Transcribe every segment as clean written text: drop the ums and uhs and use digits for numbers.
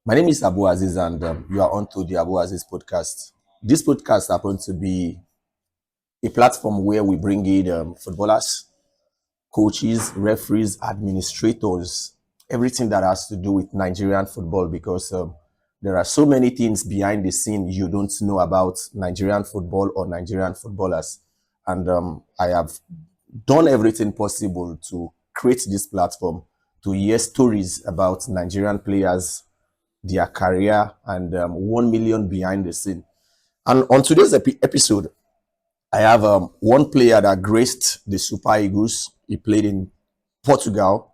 My name is Abu Azeez, and you are on to the Abu Azeez Podcast. This podcast happens to be a platform where we bring in footballers, coaches, referees, administrators, everything that has to do with Nigerian football because there are so many things behind the scene you don't know about Nigerian football or Nigerian footballers. And I have done everything possible to create this platform to hear stories about Nigerian players, their career, and 1 million behind the scene. And on today's episode, I have one player that graced the Super Eagles. He played in Portugal,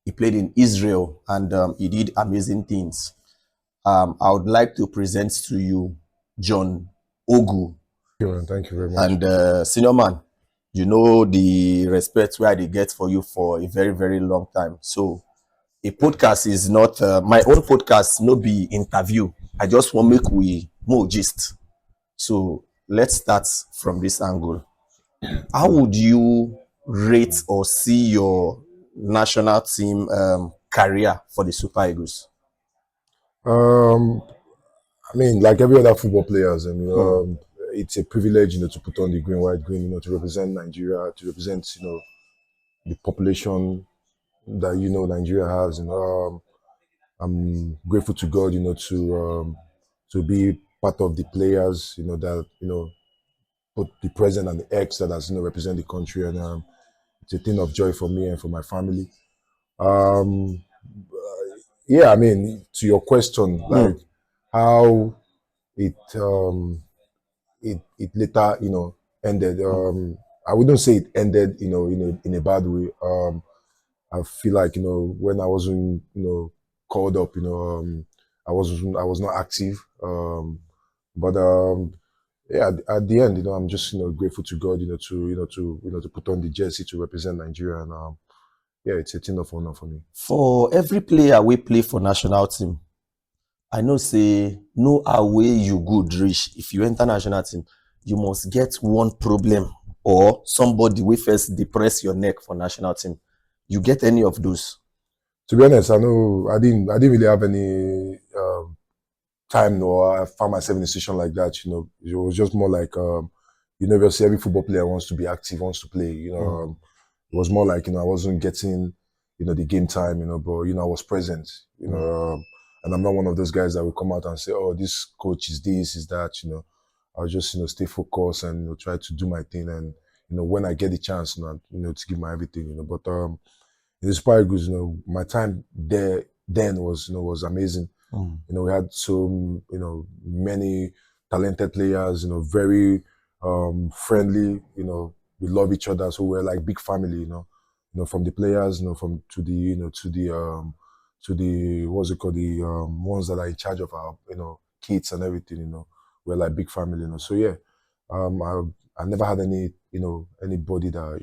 he played in Israel, and he did amazing things. I would like to present to you John Ugochukwu. Thank you very much. And senior man, you know the respect where they get for you for a very, very long time. So a podcast is not my own podcast, no be interview. I just want make we more gist. So let's start from this angle. How would you rate or see your national team career for the Super Eagles? I mean, like every other football players, and it's a privilege, to put on the green, white, green, to represent Nigeria, to represent, the population that Nigeria has. I'm grateful to God, to be part of the players, that put the present and the ex that has represent the country, and it's a thing of joy for me and for my family. Yeah, I mean, to your question, like how it it later ended. I wouldn't say it ended in a bad way. I feel like when I wasn't called up, I was not active. But yeah, at the end, I'm just grateful to God, to put on the jersey to represent Nigeria, and yeah, it's a thing of honor for me. For every player we play for national team, I know say no away you good reach. If you enter national team, you must get one problem or somebody we first depress your neck for national team. You get any of those? To be honest, I didn't really have any time, or I found myself in a situation like that. It was just more like obviously every football player wants to be active, wants to play. It was more like I wasn't getting the game time, but I was present. And I'm not one of those guys that will come out and say, "Oh, this coach is this, is that." I'll just stay focused and try to do my thing, and when I get the chance, to give my everything. But in the Super Eagles, my time there then was amazing. We had so many talented players. Very friendly. We love each other, so we're like big family. From the players, from to the what's it called, the ones that are in charge of our kids and everything. We're like big family. So yeah, I never had any anybody that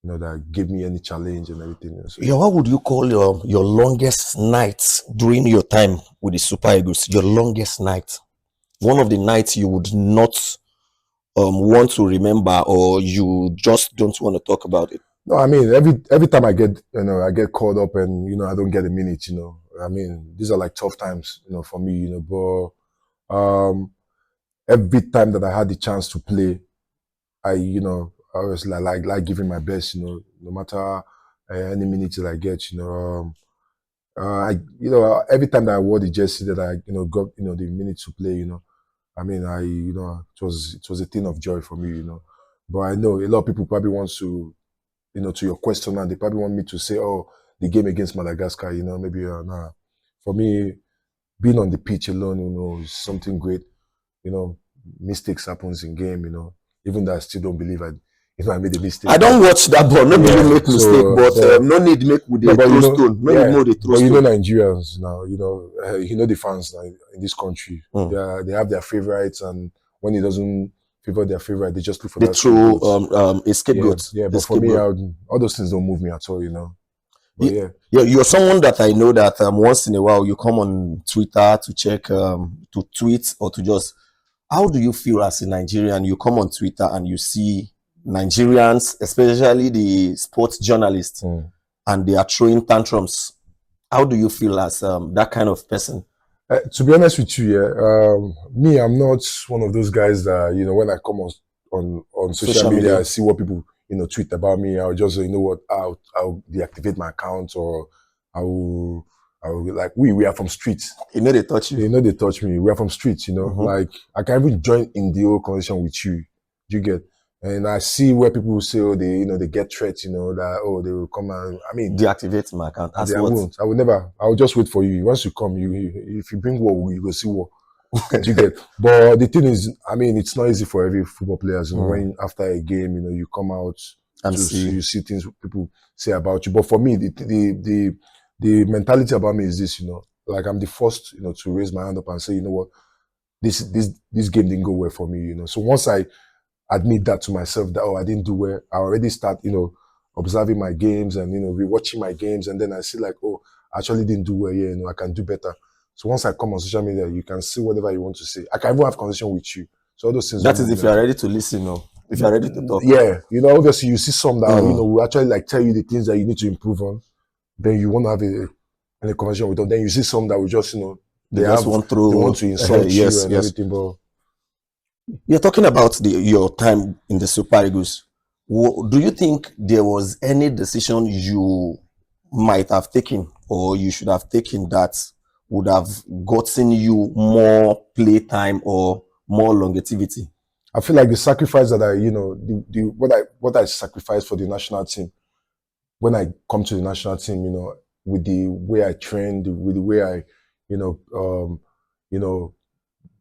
that gave me any challenge and everything. So, Yeah, what would you call your longest night during your time with the Super Eagles? Your longest night, one of the nights you would not want to remember, or you just don't want to talk about it. No, I mean every time I get I get called up and I don't get a minute. I mean these are like tough times for me. But every time that I had the chance to play, I was like giving my best. No matter any minutes that I get. I every time that I wore the jersey that I got the minutes to play. I mean it was a thing of joy for me. But I know a lot of people probably want to. To your question, and they probably want me to say, "Oh, the game against Madagascar." Maybe nah. For me, being on the pitch alone, is something great. Mistakes happens in game. Even though I still don't believe I made a mistake. I don't watch that ball. No need make mistake, but no need make with the throw stone. No need more the throw stone. But Nigerians now, the fans in this country. They have their favorites, and when it doesn't favor their favorite, they just look for the true a scapegoat. Yeah, but for me, all those things don't move me at all. But yeah, you're someone that I know that once in a while you come on Twitter to check to tweet or to just. How do you feel as a Nigerian? You come on Twitter and you see Nigerians, especially the sports journalists, and they are throwing tantrums How do you feel as that kind of person? To be honest with you, me, I'm not one of those guys that, when I come on social media, I see what people, tweet about me. I'll just, I'll deactivate my account, or I'll like, we are from streets. They touch you. They touch me. We are from streets, like I can even join in the whole conversation with you. Do you get? And I see where people say, oh, they get threats, that, oh, they will come and, deactivate my account. I won't. I will never. I will just wait for you. Once you come, if you bring war, you go see war. Do you get? But the thing is, it's not easy for every football player. When after a game, you come out and you see things people say about you. But for me, the mentality about me is this, like I'm the first, to raise my hand up and say, you know what, this game didn't go well for me, So once I admit that to myself that, oh, I didn't do well, I already start, observing my games and, rewatching my games. And then I see like, oh, I actually didn't do well here, I can do better. So once I come on social media, you can see whatever you want to say. I can even have conversation with you. So all those things. That is if you are ready to listen, or if you are ready to talk. Yeah, obviously you see some that, will actually like tell you the things that you need to improve on. Then you want to have a conversation with them. Then you see some that will just, they want to insult you and everything. But you're talking about your time in the Super Eagles. Do you think there was any decision you might have taken or you should have taken that would have gotten you more play time or more longevity? I feel like the sacrifice that what I sacrificed for the national team, when I come to the national team, with the way I trained, with the way I,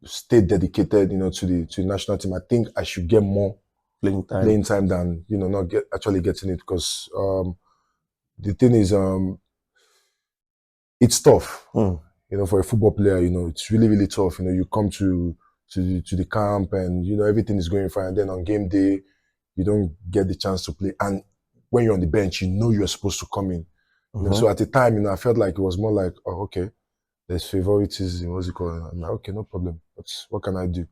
stay dedicated, to the national team, I think I should get more playing time than, not actually getting it, because the thing is, it's tough, for a football player, it's really, really tough. You come to the camp and, everything is going fine. And then on game day, you don't get the chance to play. And when you're on the bench, you're supposed to come in. So at the time, I felt like it was more like, oh, okay, there's favoritism, what's it called? I'm like, okay, no problem. What can I do?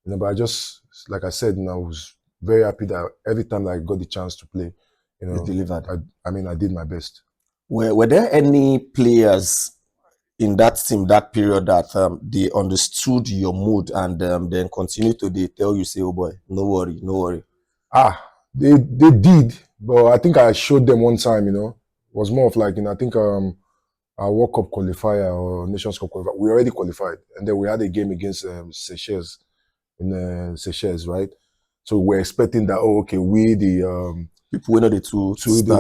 But I just, like I said, I was very happy that every time that I got the chance to play, you delivered. I did my best. Were there any players in that team, that period, that they understood your mood and then continue to tell you, say, oh boy, no worry? They did, but I think I showed them one time, it was more of like, I think our World Cup qualifier or Nations Cup qualifier, we already qualified. And then we had a game against Seychelles, in Seychelles, right? So we're expecting that, oh, okay, we, the people were not the two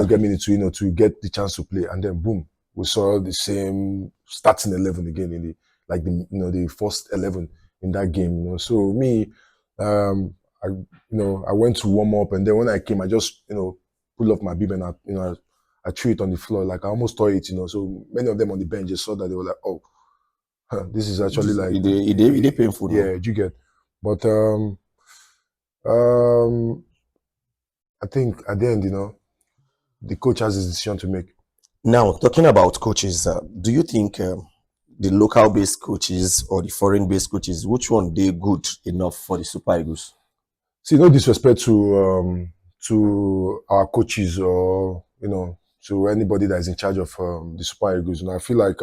get me to get the chance to play. And then boom, we saw the same starting 11 again in the first 11 in that game, So me, I went to warm up, and then when I came, I just, pulled off my bib and I threw it on the floor. Like I almost tore it, So many of them on the bench just saw that, they were like, oh, this is actually like it painful. Yeah, you get. But I think at the end, the coach has his decision to make. Now, talking about coaches, do you think the local-based coaches or the foreign-based coaches, which one they good enough for the Super Eagles? See, no disrespect to our coaches or to anybody that is in charge of the Super Eagles. I feel like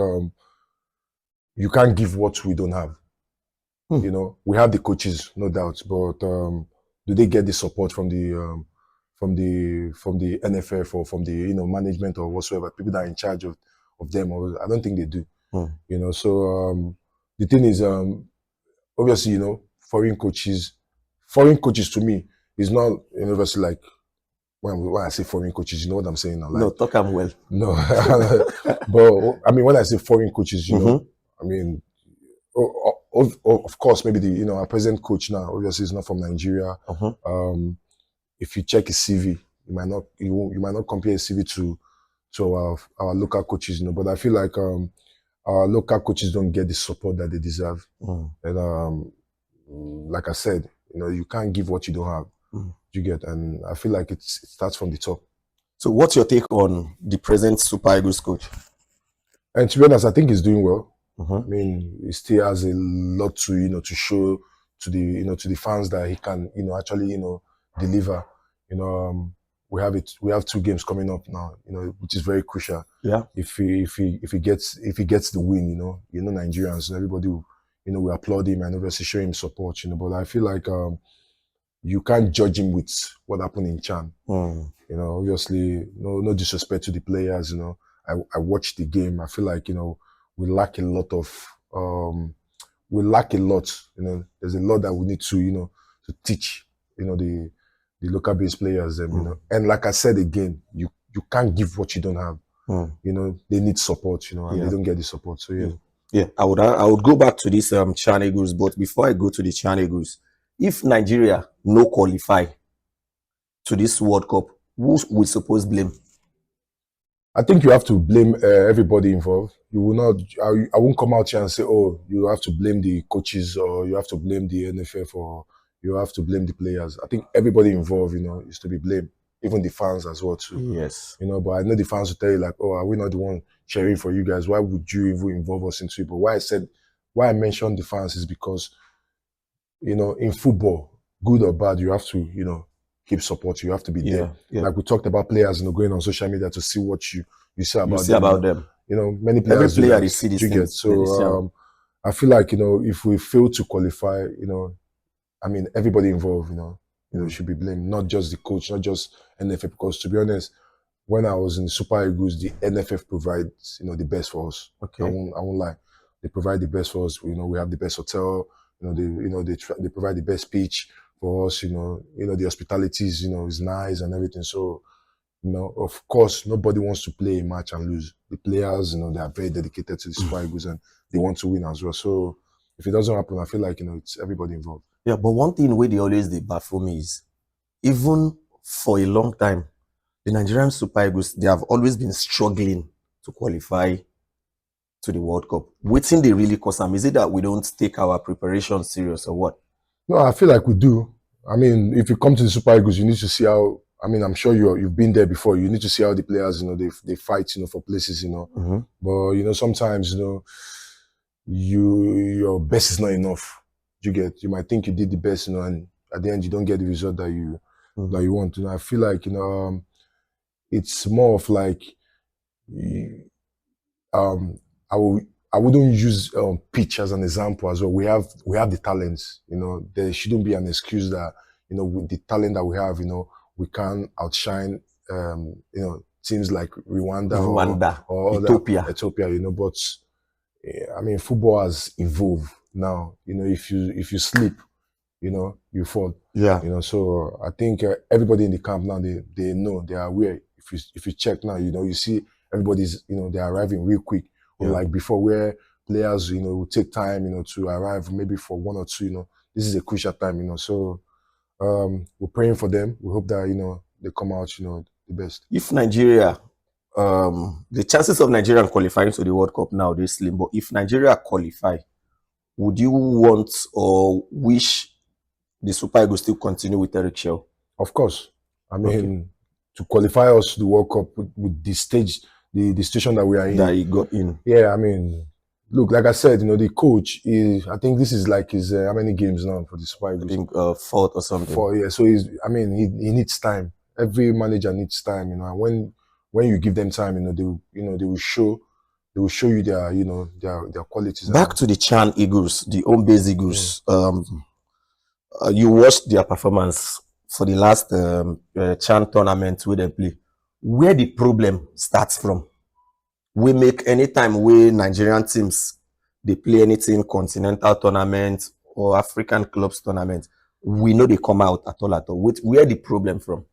you can't give what we don't have. We have the coaches, no doubt, but do they get the support from the NFF or from the management or whatsoever, people that are in charge of them? Or I don't think they do. So the thing is, obviously, foreign coaches to me is not obviously like when I say foreign coaches, you know what I'm saying now? Like, no, talk them well. No, but when I say foreign coaches, of course, maybe our present coach now obviously is not from Nigeria. If you check his CV, you might not compare his CV to our local coaches, But I feel like our local coaches don't get the support that they deserve. And like I said, you can't give what you don't have. You get, and I feel like it starts from the top. So, what's your take on the present Super Eagles coach? And to be honest, I think he's doing well. He still has a lot to to show to the to the fans that he can actually deliver. we have 2 games coming up now, you know, which is very crucial. Yeah. If he gets the win, you know Nigerians, everybody will, you know, we applaud him and obviously show him support, you know. But I feel like you can't judge him with what happened in Chan. You know, obviously, no disrespect to the players, you know. I watched the game. I feel like, you know, we lack a lot, you know. There's a lot that we need to, you know, to teach, you know, the local based players, you know. And like I said again, you can't give what you don't have. You know, they need support, you know, and they don't get the support. So yeah. I would go back to this Chan Eagles, but before I go to the Chan Eagles, if Nigeria no qualify to this World Cup, who we suppose blame? I think you have to blame everybody involved. You will not. I won't come out here and say, "Oh, you have to blame the coaches or you have to blame the NFF or you have to blame the players." I think everybody involved, you know, is to be blamed, even the fans as well too. Yes. You know, but I know the fans will tell you like, "Oh, are we not the one cheering for you guys? Why would you even involve us into it?" But why I mentioned the fans is because, you know, in football, good or bad, you have to, you know, keep support. You have to be there. Yeah. Like we talked about players, you know, going on social media to see what you say about you see about them. them. You know, many Every players player do they that. see these You get things. They see so. I feel like, you know, if we fail to qualify, you know, I mean, everybody involved, you know, should be blamed, not just the coach, not just NFF. Because to be honest, when I was in Super Eagles, the NFF provides, you know, the best for us. Okay. I won't lie. They provide the best for us. You know, we have the best hotel. You know, they provide the best pitch for us. You know, the hospitalities, you know, is nice and everything. So, you know, of course, nobody wants to play a match and lose. The players, you know, they are very dedicated to the Super Eagles and they want to win as well. So, if it doesn't happen, I feel like, you know, it's everybody involved. Yeah, but one thing where they always they baffle me is, even for a long time, the Nigerian Super Eagles, they have always been struggling to qualify to the World Cup. Waiting they really cause them. Is it that we don't take our preparation serious or what? No, I feel like we do. I mean, if you come to the Super Eagles, you need to see how. I mean, I'm sure you've been there before. You need to see how the players, you know, they fight, you know, for places, you know. But you know, sometimes, you know, your best is not enough. You might think you did the best, you know, and at the end you don't get the result that you want. You know, I feel like, you know, it's more of like, I wouldn't use pitch as an example as well. We have the talents, you know. There shouldn't be an excuse that, you know, with the talent that we have, you know, we can outshine, you know, teams like Rwanda or Ethiopia, you know. But I mean, football has evolved now. You know, if you sleep, you know, you fall. Yeah. You know, so I think everybody in the camp now, they know, they are aware. If you check now, you know, you see everybody's, you know, they're arriving real quick. Like before, where players, you know, will take time, you know, to arrive maybe for 1 or 2, you know. This is a crucial time, you know. So we're praying for them. We hope that, you know, they come out, you know, the best. If Nigeria, the chances of Nigeria qualifying to the World Cup now, they're slim. But if Nigeria qualify, would you want or wish the Super Eagles still continue with Eric Shell? Of course. I mean, to qualify us to the World Cup with the stage, the situation that we are in. That he got in. Yeah, I mean, look, like I said, you know, the coach is, I think this is like his, how many games now for the Super Eagles? I think 4th or something. 4, yeah. So I mean, he needs time. Every manager needs time, you know. And when you give them time, you know, they will show you their, you know, their qualities. Back to the Chan Eagles, the home base Eagles. You watched their performance for the last Chan tournament where they play. Where the problem starts from? We make anytime we Nigerian teams they play anything continental tournament or African clubs tournament, we know they come out at all. Where the problem from?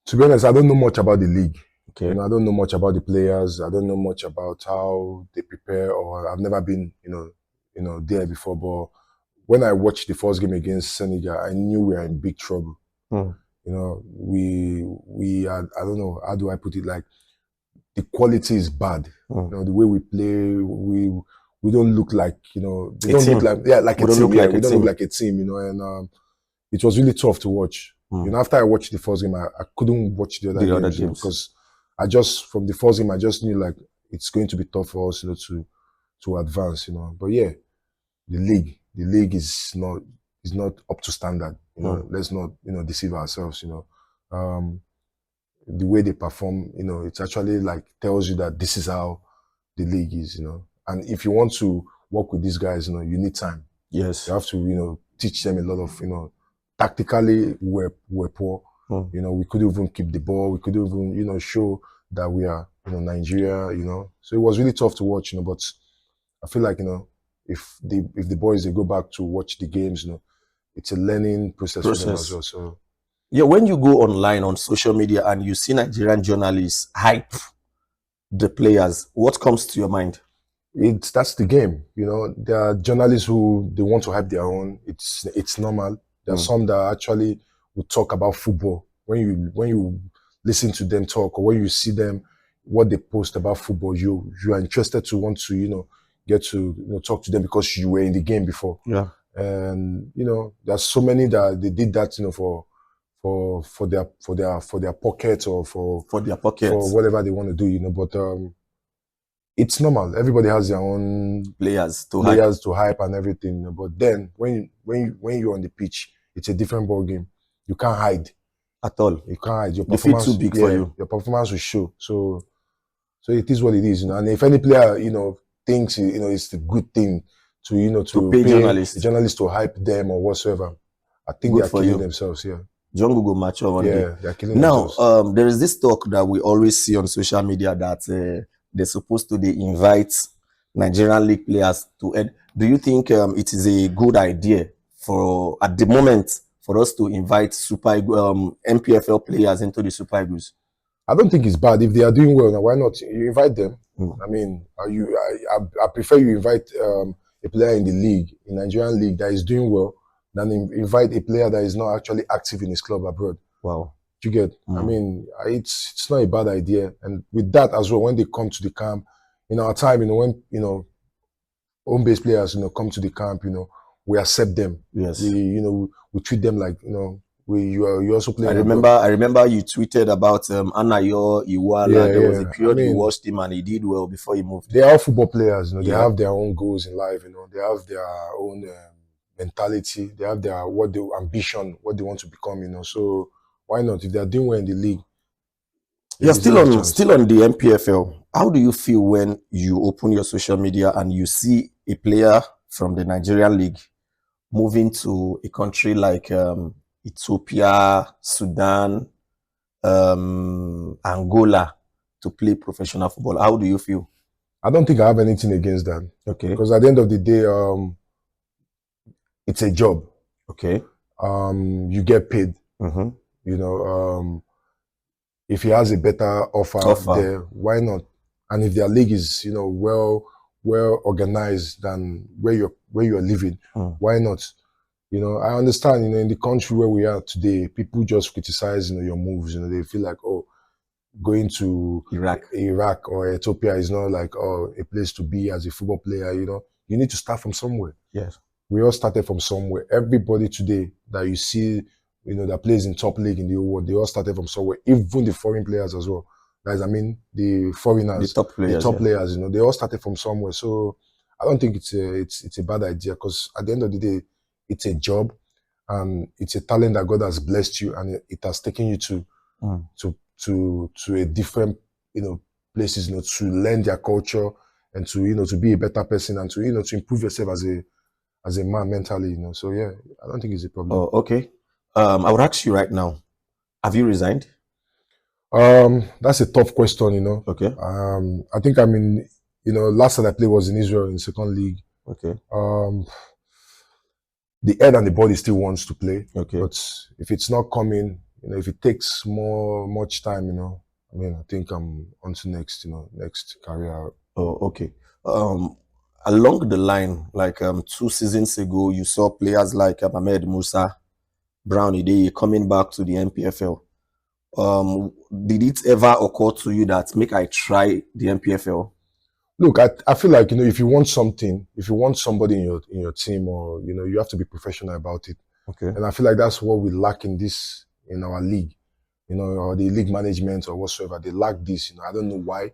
To be honest, I don't know much about the league. Okay. You know, I don't know much about the players. I don't know much about how they prepare, or I've never been, you know, there before. But when I watched the first game against Senegal, I knew we were in big trouble. You know, we are, I don't know, how do I put it? Like, the quality is bad. You know, the way we play, we don't look like, you know, they don't look like, like a team. Yeah, we don't look like a team, you know, and it was really tough to watch. You know, after I watched the first game, I couldn't watch the other games, you know, because from the first game, I just knew like it's going to be tough for us, you know, to advance, you know. But yeah, the league is not up to standard, you know. Let's not, you know, deceive ourselves, you know. the way they perform, it's actually like tells you that this is how the league is, And if you want to work with these guys, you need time. Yes. You have to, teach them a lot of, tactically we're poor. We couldn't even keep the ball. We couldn't even, show that we are, Nigeria, So it was really tough to watch, but I feel like, if the boys, they go back to watch the games, it's a learning process for them as well. So yeah, when you go online on social media and you see Nigerian journalists hype the players, what comes to your mind? That's the game. There are journalists who they want to hype their own. It's normal. There are some that actually will talk about football. When you listen to them talk, or when you see them what they post about football, you are interested to want to get to talk to them because you were in the game before. Yeah. And there's so many that they did that for their pocket or for their pockets, for whatever they want to do. But it's normal. Everybody has their own players to hype and everything. But then when you're on the pitch, it's a different ball game. You can't hide at all. You can't hide. Your performance too big for you. Your performance will show. So it is what it is. And if any player thinks it's a good thing to pay journalists to hype them or whatsoever, I think they're killing themselves. Yeah. John Google mature one day. They're killing themselves. Now, there is this talk that we always see on social media that they're supposed to invite Nigerian league players to ed. Do you think it is a good idea at the moment for us to invite NPFL players into the Super Eagles? I don't think it's bad if they are doing well. Now, why not? You invite them. I mean, I prefer you invite a player in the league, in Nigerian league, that is doing well, than invite a player that is not actually active in his club abroad. Wow. You get? I mean, it's not a bad idea. And with that as well, when they come to the camp, in our time, when home-based players, come to the camp, we accept them. Yes. We treat them like, you also play. I remember you tweeted about Anayo Iwala. There was a period you watched him and he did well before he moved. They are football players. They have their own goals in life. They have their own mentality. They have their ambition, what they want to become. So why not? If they are doing well in the league. Yeah, still on the NPFL. How do you feel when you open your social media and you see a player from the Nigerian league moving to a country like Ethiopia, Sudan, Angola to play professional football? How do you feel? I don't think I have anything against that. Okay. Because at the end of the day, it's a job. Okay. You get paid. If he has a better offer there, why not? And if their league is, well organized than where you're living, why not? I understand, in the country where we are today, people just criticize, your moves. They feel like, going to Iraq or Ethiopia is not like, a place to be as a football player. You need to start from somewhere. Yes. We all started from somewhere. Everybody today that you see, that plays in top league in the whole world, they all started from somewhere. Even the foreign players as well. The foreigners, the top players, they all started from somewhere. So I don't think it's a bad idea, because at the end of the day, it's a job and it's a talent that God has blessed you, and it has taken you to a different places, to learn their culture and to be a better person and to improve yourself as a man mentally. So yeah, I don't think it's a problem. Oh, okay. I would ask you right now, have you resigned? That's a tough question, Okay. I think last time I played was in Israel in second league. Okay. The head and the body still wants to play. Okay. But if it's not coming, if it takes much time, I think I'm on to next career. Oh, okay. Along the line, like 2 seasons ago, you saw players like Ahmed Musa, Brown Ideye coming back to the NPFL. Did it ever occur to you that make I try the NPFL? Look, I feel like, if you want something, if you want somebody in your team, or you have to be professional about it. Okay. And I feel like that's what we lack in our league, or the league management or whatsoever. They lack this. I don't know why.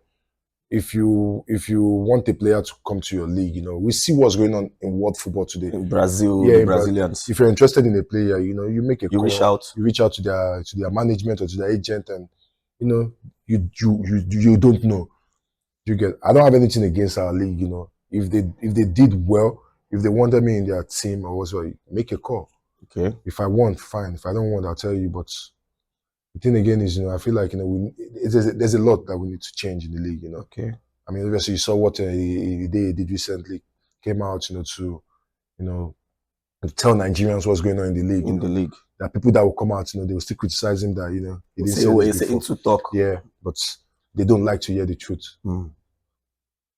If you want a player to come to your league, we see what's going on in world football today. In Brazil, the Brazilians. If you're interested in a player, you make a call. You reach out. You reach out to their management or to their agent, and you know, you don't know. You get. I don't have anything against our league. You know, if they did well, if they wanted me in their team or whatsoever, make a call. Okay. If I want, fine. If I don't want, I'll tell you. But the thing again is, I feel like there's a lot that we need to change in the league. Okay. I mean, obviously, you saw what they did recently. Came out, to tell Nigerians what's going on in the league. In the league, there are people that will come out, they will still criticize him that he didn't say, say this it's before. into talk. Yeah, but they don't like to hear the truth.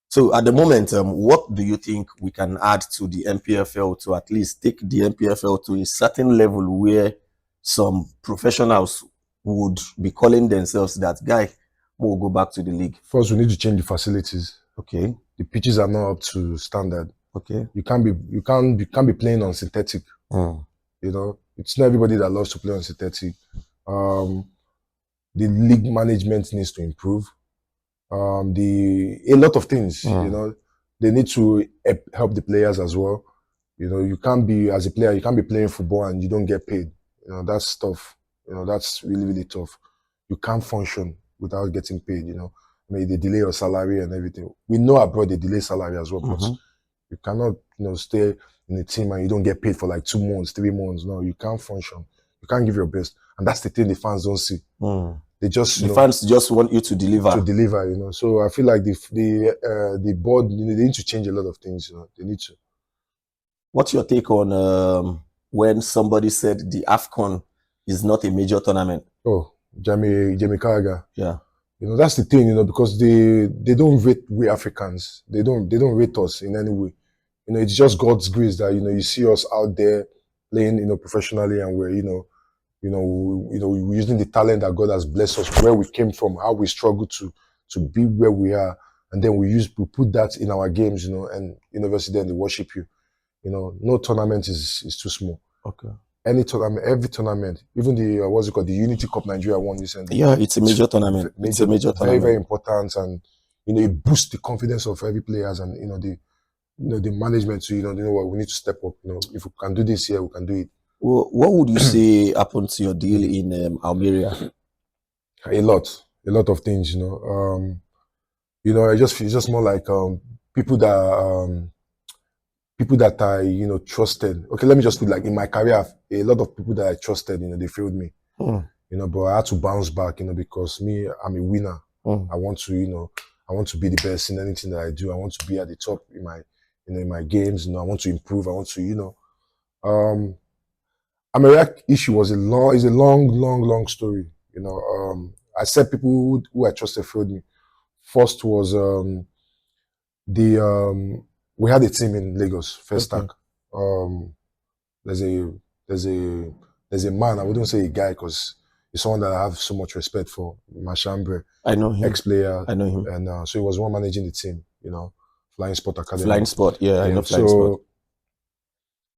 So at the moment, what do you think we can add to the NPFL to at least take the NPFL to a certain level where some professionals would be calling themselves that guy will go back to the league? First, we need to change the facilities. Okay. The pitches are not up to standard. Okay. You can't be playing on synthetic. It's not everybody that loves to play on synthetic. The league management needs to improve. A lot of things. They need to help the players as well. You can't be, as a player, you can't be playing football and you don't get paid. That's tough. That's really, really tough. You can't function without getting paid. I mean, they delay your salary and everything. We know abroad they delay salary as well, but you cannot, stay in a team and you don't get paid for like 2 months, 3 months. No, you can't function. You can't give your best, and that's the thing the fans don't see. They just the fans just want you to deliver. So I feel like the board, they need to change a lot of things. They need to. What's your take on when somebody said the AFCON is not a major tournament? Oh, Jamie Carragher. Yeah. That's the thing, because they don't rate we Africans. They don't rate us in any way. It's just God's grace that, you see us out there playing, professionally, and we're, we're using the talent that God has blessed us, where we came from, how we struggled to be where we are. And then we put that in our games, and obviously then they worship you. No tournament is too small. Okay. Any tournament, every tournament, even the Unity Cup Nigeria won recently. Yeah, it's a major tournament. It's a major tournament. Very, very important, and it boosts the confidence of every players, and the management. So what, we need to step up. If we can do this here, we can do it. Well, what would you say happened to your deal in Almeria? A lot of things. It's just more like people that I trusted. Okay, let me just put like in my career, a lot of people that I trusted, they failed me. But I had to bounce back, because I'm a winner. I want to be the best in anything that I do. I want to be at the top in my games. I want to improve. I want to, America issue is a long story. I said people who I trusted failed me. First was we had a team in Lagos, First Stack. There's a man, I wouldn't say a guy because he's someone that I have so much respect for, Mashambre. I know him. Ex-player. I know him. And so he was one managing the team, Flying Sport Academy. Flying Sport, yeah, I know Flying Sport.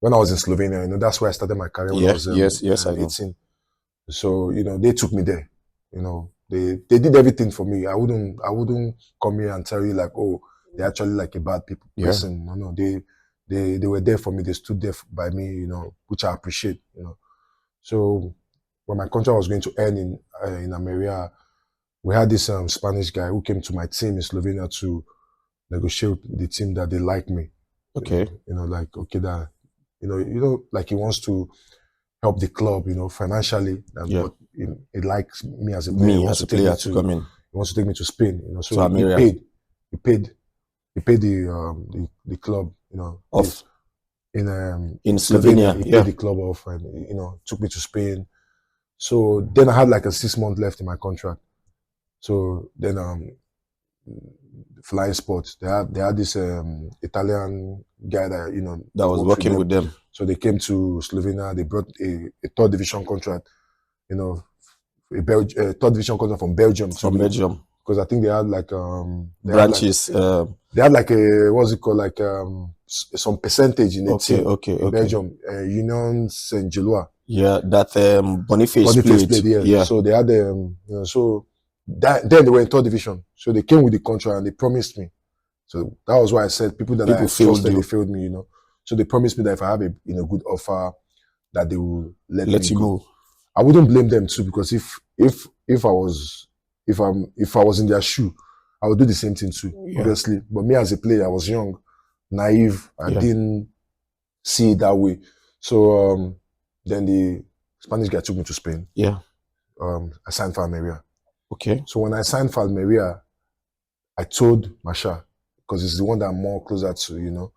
When I was in Slovenia, that's where I started my career. When I was, yes, I know. 18. So, they took me there. They did everything for me. I wouldn't come here and tell you like, oh, they're actually like a bad person. No, they were there for me. They stood there by me, which I appreciate. So when my contract was going to end in Almeria, we had this Spanish guy who came to my team in Slovenia to negotiate with the team that they like me. Okay. Like he wants to help the club, financially. But he likes me as a player. Me as a player to come in. He wants to take me to Spain, So Almeria. He paid the club, off in Slovenia. He paid the club off, and took me to Spain. So then I had like a 6 month left in my contract. So then Flying Sports, they had this Italian guy that that was working with them. So they came to Slovenia. They brought a third division contract, a third division contract from Belgium. From Belgium, because I think they had like branches. They had like a what's it called, like some percentage in the team. Okay. Belgium, Union Saint Gilloise. Yeah, that Boniface played. Yeah. So they had then they were in third division. So they came with the contract and they promised me. So that was why I said people I trusted, they failed me. So they promised me that if I have a good offer, that they will let me you go. I wouldn't blame them too, because if I was if I was in their shoe, I would do the same thing too, obviously. But me as a player, I was young, naive. I didn't see it that way. So then the Spanish guy took me to Spain. Yeah. I signed for Almeria. Okay. So when I signed for Almeria, I told Masha, because it's the one that I'm more closer to, you know.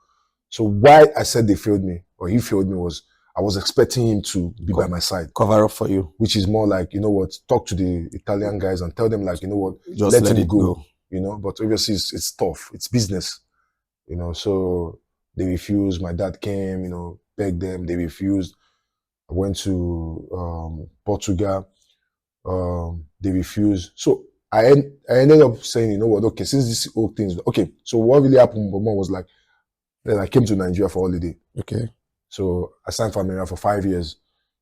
So why I said they failed me, or he failed me, was I was expecting him to be by my side. Cover up for you. Which is more like, you know what, talk to the Italian guys and tell them, like, you know what, just let it go. You know, but obviously it's tough. It's business, you know. So they refused. My dad came, you know, begged them. They refused. I went to Portugal. They refused. So I ended up saying, you know what, okay, since this whole thing, okay, so what really happened was like, then I came to Nigeria for holiday. Okay. So I signed for America for 5 years,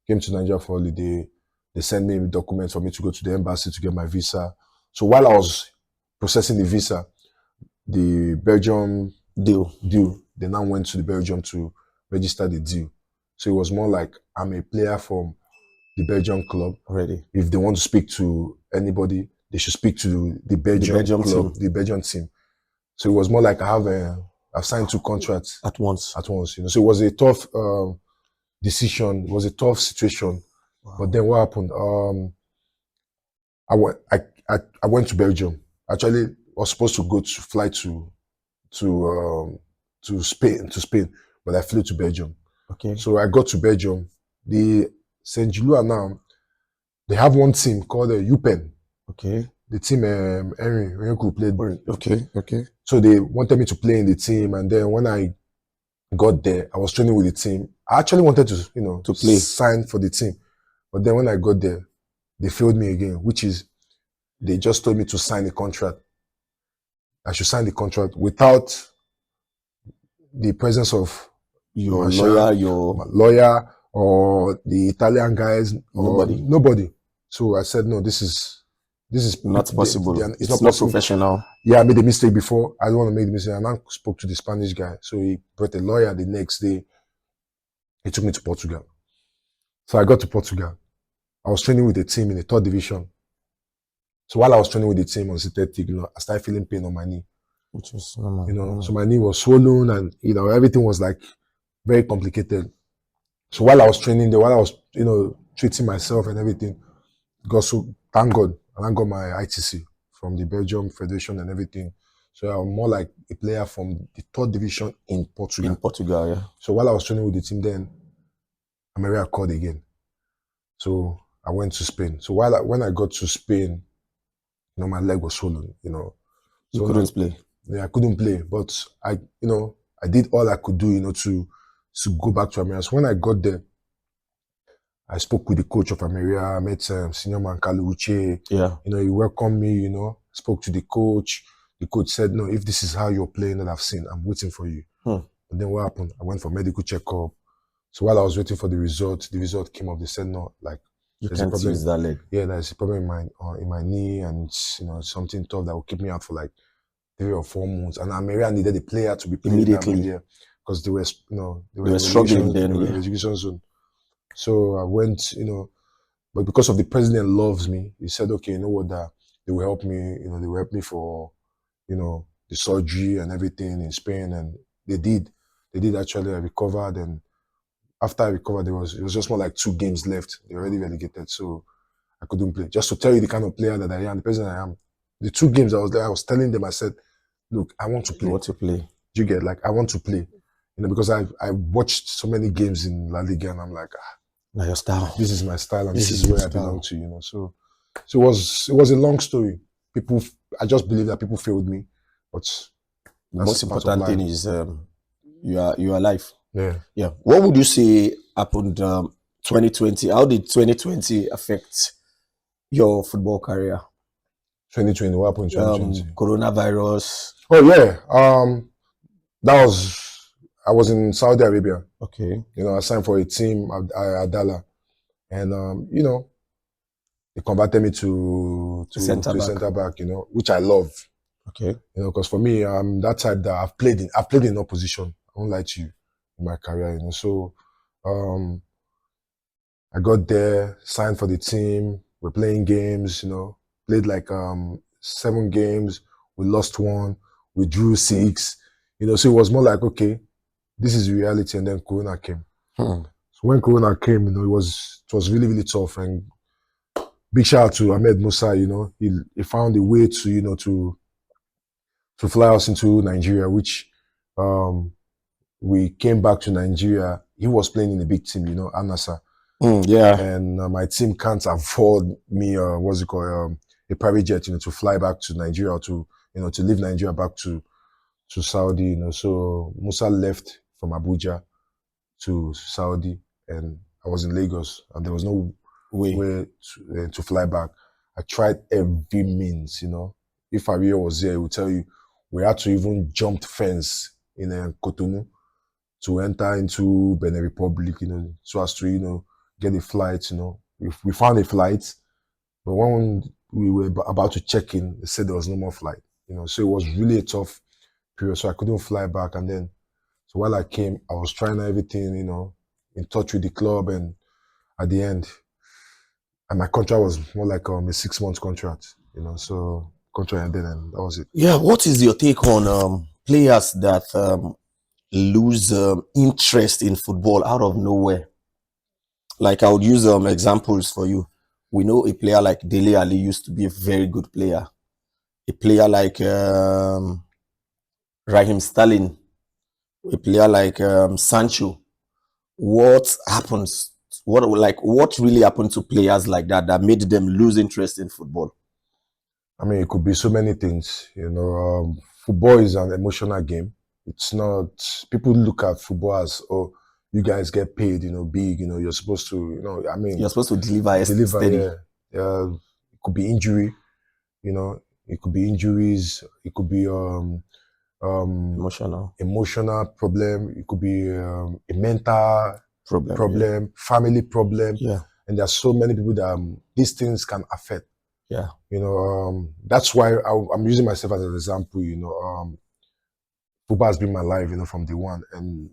came to Nigeria for holiday. They sent me documents for me to go to the embassy to get my visa. So while I was processing the visa, the Belgium deal, they now went to the Belgium to register the deal. So it was more like I'm a player from the Belgian club. Already. If they want to speak to anybody, they should speak to the Belgian club, the Belgian team. So it was more like I've signed 2 contracts at once. You know, so it was a tough decision. It was a tough situation. Wow. But then what happened? I went to Belgium. Actually, I was supposed to fly to Spain, but I flew to Belgium. Okay. So I got to Belgium. The Saint Gilloise now, they have one team called UPenn. Okay. The team Henry played. Okay. So they wanted me to play in the team, and then when I got there, I was training with the team. I actually wanted to, you know, to play, sign for the team, but then when I got there, they failed me again. Which is, they just told me to sign a contract. I should sign the contract without the presence of your lawyer, or the Italian guys, nobody. So I said, no, this is not possible. It's not professional. Yeah, I made a mistake before. I don't want to make the mistake. And I spoke to the Spanish guy. So he brought a lawyer. The next day, he took me to Portugal. So I got to Portugal. I was training with the team in the 3rd division. So while I was training with the team on synthetic, you know, I started feeling pain on my knee. Which was normal. You know, so my knee was swollen, and, you know, everything was like very complicated. So while I was training there, while I was, you know, treating myself and everything, so thank God, and I got my ITC from the Belgium Federation and everything. So I'm more like a player from the 3rd division in Portugal. In Portugal, yeah. So while I was training with the team, then America called again. So I went to Spain. So when I got to Spain, you know, my leg was swollen, you know. So you couldn't play? Yeah, I couldn't play, but I did all I could do, you know, to go back to America. So when I got there, I spoke with the coach of America. I met Senior Man Uche. Yeah. You know, he welcomed me, you know, spoke to the coach. The coach said, no, if this is how you're playing that I've seen, I'm waiting for you. But then what happened? I went for medical checkup. So while I was waiting for the result came up. They said, no, like, you can't use that leg. Yeah, there's a problem in my knee, and you know, something tough that will keep me out for like 3 or 4 months. And America needed a player to be playing immediately, because they were, you know, they were struggling then. In the relegation zone. So I went, you know, but because of the president loves me, he said, okay, you know what, that they will help me, you know, they will help me for, you know, the surgery and everything in Spain. And they did actually. I recovered, and after I recovered, it was just more like 2 games left. They already relegated, so I couldn't play. Just to tell you the kind of player that I am, the person I am. The 2 games I was there, I was telling them, I said, look, I want to play. You want to play? You get, like, I want to play. You know, because I watched so many games in La Liga, and I'm like, now your style. This is my style, and this is where I belong to, you know. So it was a long story. I just believe that people failed me, but the most important thing is you are alive. Yeah. What would you say happened 2020? How did 2020 affect your football career? 2020, what happened in 2020? Coronavirus. Oh yeah. I was in Saudi Arabia. Okay. You know, I signed for a team at Adala, and you know, they converted me to center back. You know, which I love. Okay. You know, because for me, I'm that type that I've played in opposition. I won't lie to you, in my career. You know, so I got there, signed for the team. We're playing games. You know, played like 7 games. We lost 1. We drew 6. So it was more like, okay, this is reality. And then Corona came. So when Corona came, it was really, really tough. And big shout out to Ahmed Musa. He found a way to to fly us into Nigeria, which we came back to Nigeria. He was playing in a big team, Al-Nassr. Yeah. And my team can't afford me, a private jet, to fly back to Nigeria or to leave Nigeria back to Saudi, So Musa left from Abuja to Saudi, and I was in Lagos, and there was no way to fly back. I tried every means, If Aria was there, he would tell you we had to even jump fence in Cotonou to enter into Benin Republic, so as to, get a flight, If we found a flight, but when we were about to check in, they said there was no more flight, So it was really a tough period. So I couldn't fly back. And then, so while I came, I was trying everything, in touch with the club. And at the end, and my contract was more like a 6-month contract, So contract ended, and that was it. Yeah. What is your take on players that lose interest in football out of nowhere? Like, I would use examples for you. We know a player like Dele Ali used to be a very good player. A player like Raheem Sterling, a player like Sancho. What happens? What really happened to players like that made them lose interest in football? I mean, it could be so many things. Football is an emotional game. It's not. People look at football as, oh, you guys get paid, big. You're supposed to, I mean, you're supposed to deliver steady. Yeah. It could be injury. It could be injuries. It could be emotional problem. It could be a mental problem, family problem. Yeah. And there's so many people that these things can affect. Yeah. That's why I'm using myself as an example. Football has been my life, from day one, and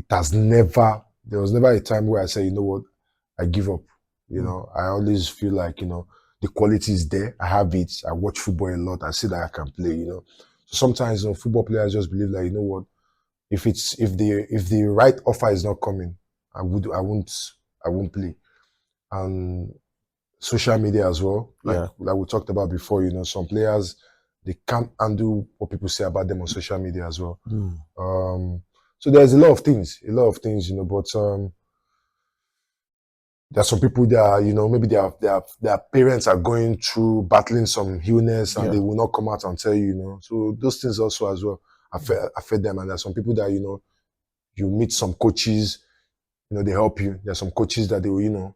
there was never a time where I say, you know what, I give up. I always feel like, the quality is there. I have it. I watch football a lot. I see that I can play, So sometimes, football players just believe that, you know what, if the right offer is not coming, I won't play. And social media as well, like we talked about before, some players, they can't handle what people say about them on social media as well. So there's a lot of things, but there are some people that, maybe their parents are going through battling some illness, and they will not come out and tell you, So those things also as well affect them. And there are some people that, you meet some coaches, they help you. There are some coaches that they will,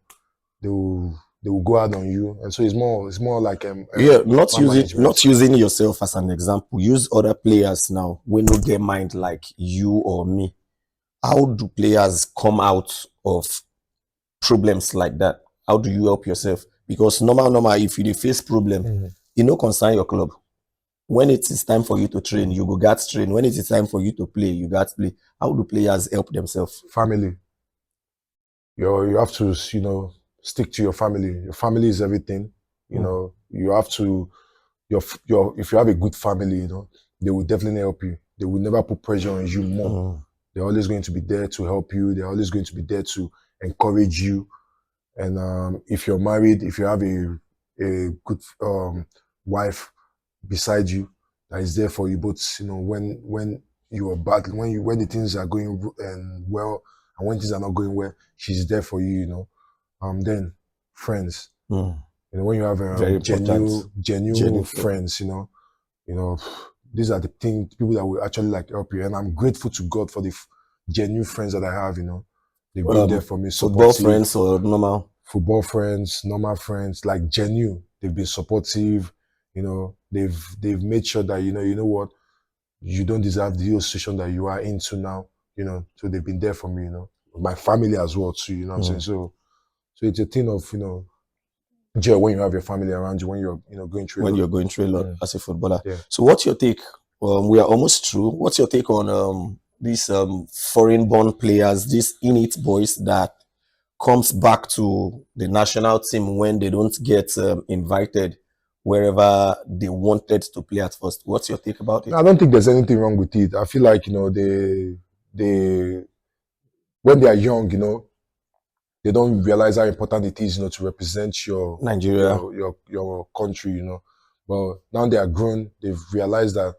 they will go out on you, and so it's more like not using yourself as an example. Use other players now when you get mind like you or me. How do players come out of problems like that? How do you help yourself? Because normal, if you face problem, concern your club. When it is time for you to train, you go get train. When it is time for you to play, you got play. How do players help themselves? Family. You have to, stick to your family. Your family is everything. You have to, if you have a good family, they will definitely help you. They will never put pressure on you more. They're always going to be there to help you. They're always going to be there to encourage you. And if you're married, if you have a good wife beside you that is there for you, but when you are bad, when the things are going well, and when things are not going well, she's there for you. Then friends. When you have genuine friends, these are the people that will actually help you. And I'm grateful to God for the genuine friends that I have. They've been there for me. Football friends or normal? Football friends, normal friends, like genuine. They've been supportive. They've made sure that you know what, you don't deserve the situation that you are into now. So they've been there for me. My family as well too. You know what I'm saying? So it's a thing of joy when you have your family around you, when you're going through you're going through a lot as a footballer. Yeah. So what's your take? We are almost through. What's your take on these foreign-born players, these innate boys that comes back to the national team when they don't get invited wherever they wanted to play at first. What's your take about it? I don't think there's anything wrong with it. I feel like, they when they are young, they don't realize how important it is, to represent Nigeria. your country, But now they are grown, they've realized that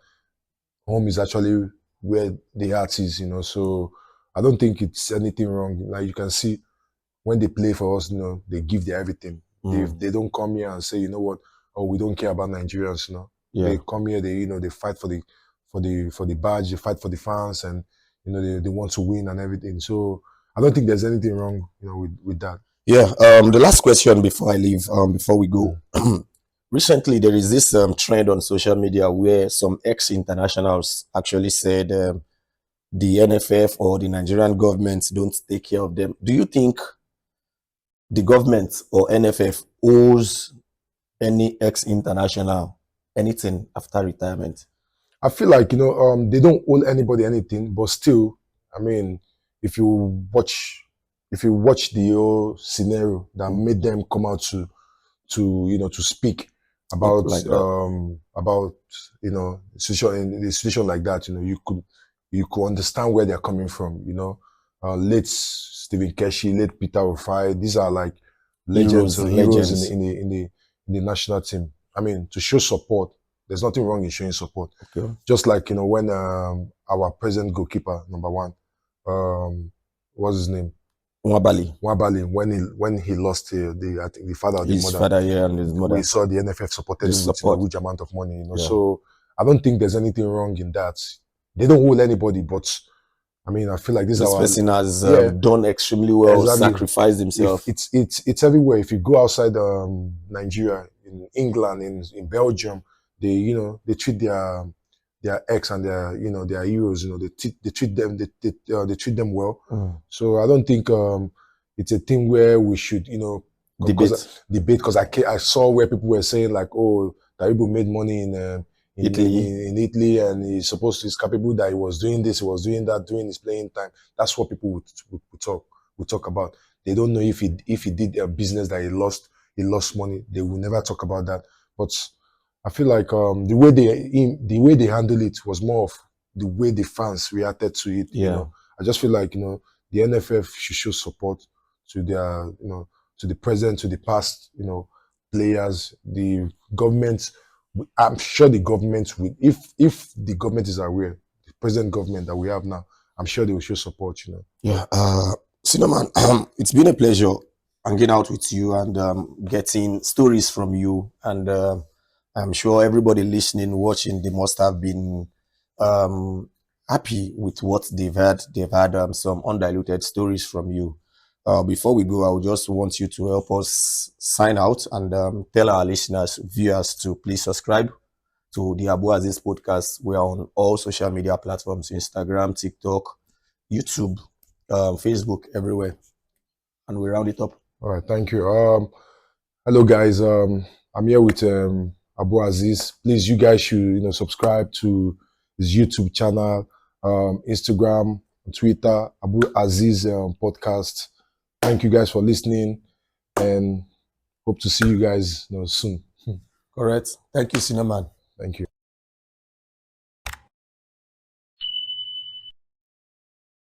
home is actually where the heart is, So I don't think it's anything wrong. Like you can see when they play for us, they give their everything. They don't come here and say, you know what, oh, we don't care about Nigerians, Yeah. They come here, they fight for the badge, they fight for the fans, and they want to win and everything. So I don't think there's anything wrong, with that. Yeah. The last question before I leave, before we go. Recently, there is this trend on social media where some ex-internationals actually said the NFF or the Nigerian government don't take care of them. Do you think the government or NFF owes any ex-international anything after retirement? I feel like, they don't owe anybody anything, but still, I mean, if you watch the whole scenario that made them come out to speak about Like that. about situation like that, you could understand where they're coming from. Late Stephen Keshi, late Peter Ofai, these are like legends or heroes legends. in the national team. I mean, to show support, there's nothing wrong in showing support. Okay. Just like when our present goalkeeper number 1, what's his name? Nwabali, when he lost I think the father or the his mother. father, yeah, and his mother. We saw the NFF supported him with a huge amount of money, Yeah. So I don't think there's anything wrong in that. They don't hold anybody, but I mean, I feel like this person has done extremely well, sacrificed himself. It's everywhere. If you go outside Nigeria, in England, in Belgium, they treat their ex and their heroes. They treat them well. So I don't think it's a thing where we should debate, because I saw where people were saying like, oh, Taribo made money in Italy, and he's capable that he was doing this, he was doing that during his playing time. That's what people would talk about. They don't know if he did a business that he lost money. They will never talk about that. But I feel like the way they handle it was more of the way the fans reacted to it. Yeah. I just feel like the NFF should show support to their to the present, to the past players. The government, I'm sure the government will, if the government is aware, the present government that we have now, I'm sure they will show support. Yeah. Cinnamon, it's been a pleasure hanging out with you and getting stories from you, and I'm sure everybody listening, watching, they must have been happy with what they've had. They've had some undiluted stories from you. Before we go, I would just want you to help us sign out and tell our listeners, viewers, to please subscribe to the Abu Azeez Podcast. We are on all social media platforms: Instagram, TikTok, YouTube, Facebook, everywhere. And we round it up. All right, thank you. Hello guys. I'm here with Abu Azeez. Please, you guys should subscribe to his YouTube channel, Instagram, Twitter, Abu Azeez Podcast. Thank you guys for listening, and hope to see you guys soon. Correct. Thank you, Cinnamon. Thank you.